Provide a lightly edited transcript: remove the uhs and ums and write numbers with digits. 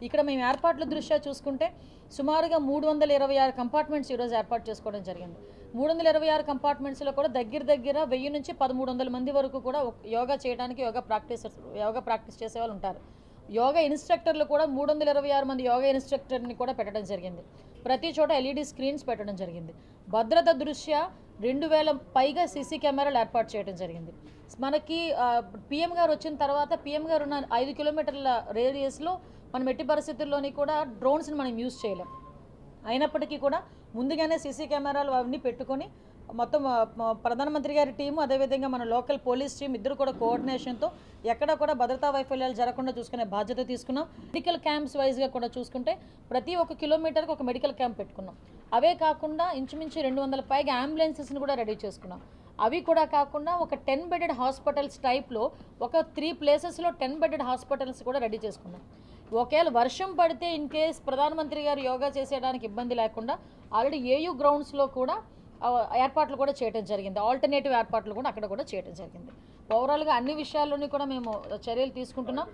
ఇక్కడ మేము ఏర్పాట్ల దృష్ట్యా చూసుకుంటే సుమారుగా 326 కంపార్ట్మెంట్స్ ఈరోజు ఏర్పాటు చేసుకోవడం జరిగింది. 326 కంపార్ట్మెంట్స్లో కూడా దగ్గర 1000 నుంచి 1300 మంది వరకు కూడా యోగా చేయడానికి యోగా ప్రాక్టీస్ చేసే వాళ్ళు ఉంటారు. యోగా ఇన్స్ట్రక్టర్లు కూడా 326 మంది యోగా ఇన్స్ట్రక్టర్ని కూడా పెట్టడం జరిగింది. ప్రతి చోట LED స్క్రీన్స్ పెట్టడం జరిగింది. భద్రత దృష్ట్యా 2000 పైగా సీసీ కెమెరాలు ఏర్పాటు చేయడం జరిగింది. మనకి PM గారు వచ్చిన తర్వాత PM గారు ఉన్న 5 కిలోమీటర్ల రేడియస్లో మనం ఎట్టి పరిస్థితుల్లోని కూడా డ్రోన్స్ని మనం యూజ్ చేయలేం. అయినప్పటికీ కూడా ముందుగానే సీసీ కెమెరాలు అవన్నీ పెట్టుకొని మొత్తం ప్రధానమంత్రి గారి టీము అదేవిధంగా మన లోకల్ పోలీస్ టీం ఇద్దరు కూడా కోఆర్డినేషన్తో ఎక్కడ కూడా భద్రతా వైఫల్యాలు జరగకుండా చూసుకునే బాధ్యత తీసుకున్నాం. మెడికల్ క్యాంప్స్ వైజ్గా కూడా చూసుకుంటే ప్రతి 1 కిలోమీటర్కి ఒక మెడికల్ క్యాంప్ పెట్టుకున్నాం. అవే కాకుండా ఇంచుమించు 200 పైగా అంబులెన్సెస్ని కూడా రెడీ చేసుకున్నాం. అవి కూడా కాకుండా ఒక 10 బెడెడ్ హాస్పిటల్స్ టైప్లో ఒక 3 ప్లేసెస్లో 10 బెడెడ్ హాస్పిటల్స్ కూడా రెడీ చేసుకున్నాం. ఒకవేళ వర్షం పడితే ఇన్ కేస్ ప్రధానమంత్రి గారు యోగా చేసేయడానికి ఇబ్బంది లేకుండా ఆల్రెడీ AU గ్రౌండ్స్లో కూడా ఏర్పాట్లు కూడా చేయడం జరిగింది. ఆల్టర్నేటివ్ ఏర్పాట్లు కూడా అక్కడ కూడా చేయడం జరిగింది. ఓవరాల్గా అన్ని విషయాల్లోని కూడా మేము చర్యలు తీసుకుంటున్నాం.